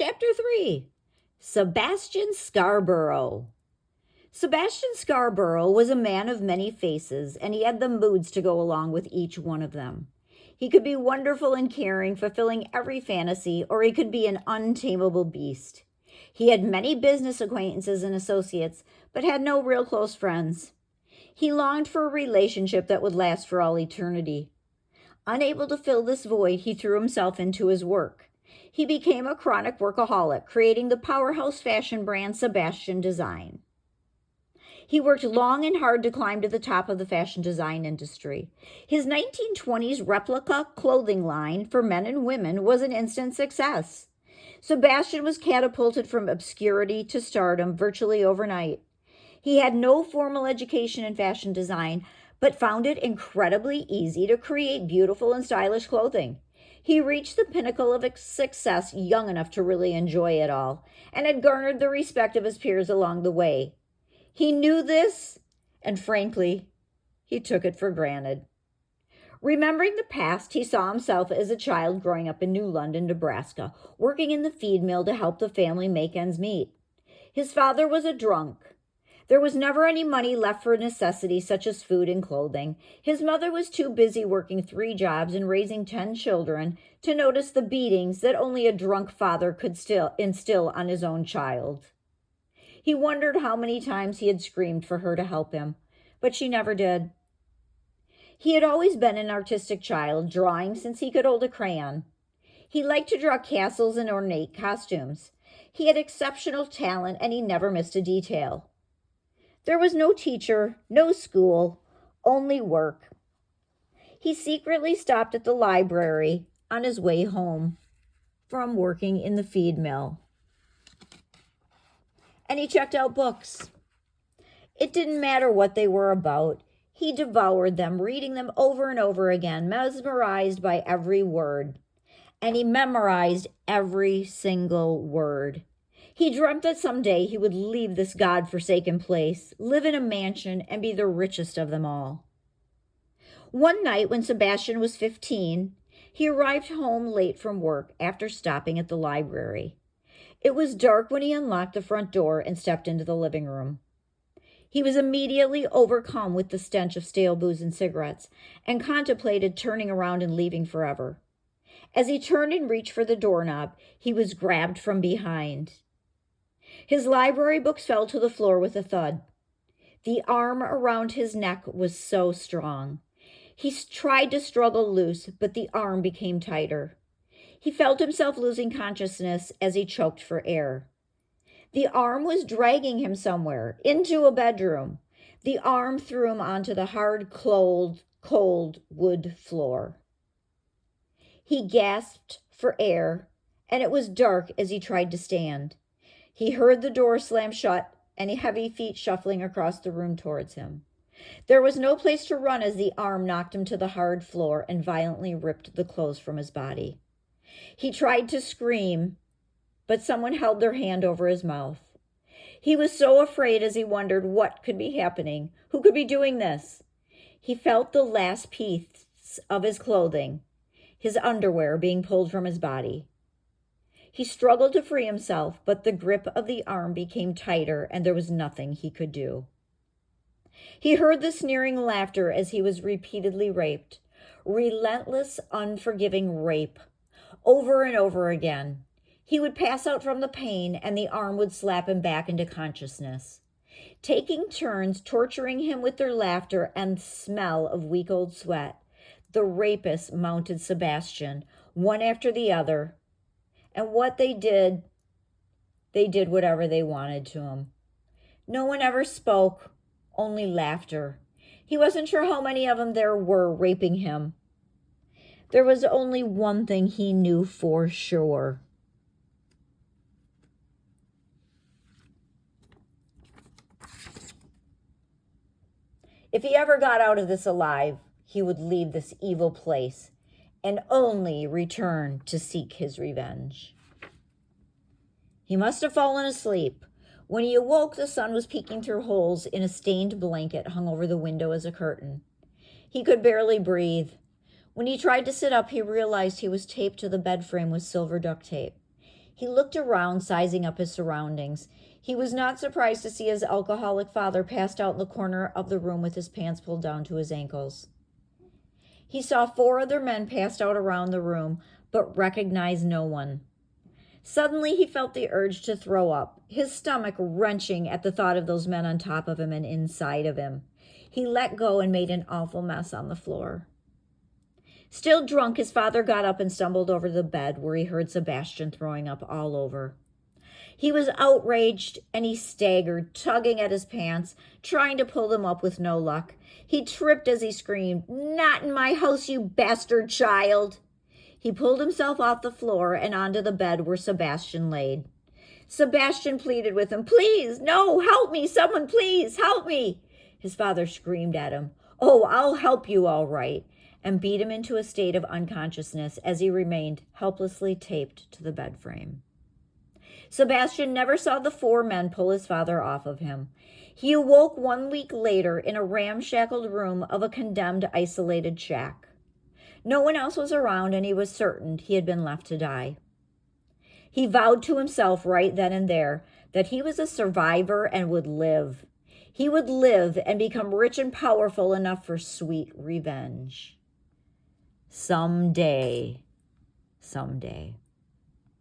Chapter 3. Sebastian Scarborough. Sebastian Scarborough was a man of many faces, and he had the moods to go along with each one of them. He could be wonderful and caring, fulfilling every fantasy, or he could be an untamable beast. He had many business acquaintances and associates, but had no real close friends. He longed for a relationship that would last for all eternity. Unable to fill this void, he threw himself into his work. He became a chronic workaholic, creating the powerhouse fashion brand Sebastian Design. He worked long and hard to climb to the top of the fashion design industry. His 1920s replica clothing line for men and women was an instant success. Sebastian was catapulted from obscurity to stardom virtually overnight. He had no formal education in fashion design, but found it incredibly easy to create beautiful and stylish clothing. He reached the pinnacle of success young enough to really enjoy it all, and had garnered the respect of his peers along the way. He knew this, and frankly, he took it for granted. Remembering the past, he saw himself as a child growing up in New London, Nebraska, working in the feed mill to help the family make ends meet. His father was a drunk. There was never any money left for necessities such as food and clothing. His mother was too busy working 3 jobs and raising 10 children to notice the beatings that only a drunk father could still instill on his own child. He wondered how many times he had screamed for her to help him, but she never did. He had always been an artistic child, drawing since he could hold a crayon. He liked to draw castles and ornate costumes. He had exceptional talent, and he never missed a detail. There was no teacher, no school, only work. He secretly stopped at the library on his way home from working in the feed mill. And he checked out books. It didn't matter what they were about. He devoured them, reading them over and over again, mesmerized by every word. And he memorized every single word. He dreamt that someday he would leave this God-forsaken place, live in a mansion, and be the richest of them all. One night when Sebastian was 15, he arrived home late from work after stopping at the library. It was dark when he unlocked the front door and stepped into the living room. He was immediately overcome with the stench of stale booze and cigarettes and contemplated turning around and leaving forever. As he turned and reached for the doorknob, he was grabbed from behind. His library books fell to the floor with a thud. The arm around his neck was so strong. He tried to struggle loose, but the arm became tighter. He felt himself losing consciousness as he choked for air. The arm was dragging him somewhere, into a bedroom. The arm threw him onto the hard, cold wood floor. He gasped for air, and it was dark as he tried to stand. He heard the door slam shut and heavy feet shuffling across the room towards him. There was no place to run as the arm knocked him to the hard floor and violently ripped the clothes from his body. He tried to scream, but someone held their hand over his mouth. He was so afraid as he wondered what could be happening, who could be doing this. He felt the last piece of his clothing, his underwear, being pulled from his body. He struggled to free himself, but the grip of the arm became tighter and there was nothing he could do. He heard the sneering laughter as he was repeatedly raped. Relentless, unforgiving rape. Over and over again. He would pass out from the pain and the arm would slap him back into consciousness. Taking turns torturing him with their laughter and smell of week-old sweat, the rapists mounted Sebastian, one after the other. And what they did whatever they wanted to him. No one ever spoke, only laughter. He wasn't sure how many of them there were raping him. There was only one thing he knew for sure. If he ever got out of this alive, he would leave this evil place and only return to seek his revenge. He must have fallen asleep. When he awoke, the sun was peeking through holes in a stained blanket hung over the window as a curtain. He could barely breathe. When he tried to sit up, he realized he was taped to the bed frame with silver duct tape. He looked around, sizing up his surroundings. He was not surprised to see his alcoholic father passed out in the corner of the room with his pants pulled down to his ankles. He saw 4 other men passed out around the room, but recognized no one. Suddenly, he felt the urge to throw up, his stomach wrenching at the thought of those men on top of him and inside of him. He let go and made an awful mess on the floor. Still drunk, his father got up and stumbled over to the bed where he heard Sebastian throwing up all over. He was outraged and he staggered, tugging at his pants, trying to pull them up with no luck. He tripped as he screamed, "Not in my house, you bastard child!" He pulled himself off the floor and onto the bed where Sebastian laid. Sebastian pleaded with him, "Please, no, help me, someone please, help me." His father screamed at him, "Oh, I'll help you all right," and beat him into a state of unconsciousness as he remained helplessly taped to the bed frame. Sebastian never saw the 4 men pull his father off of him. He awoke 1 week later in a ramshackled room of a condemned, isolated shack. No one else was around, and he was certain he had been left to die. He vowed to himself right then and there that he was a survivor and would live. He would live and become rich and powerful enough for sweet revenge. Someday.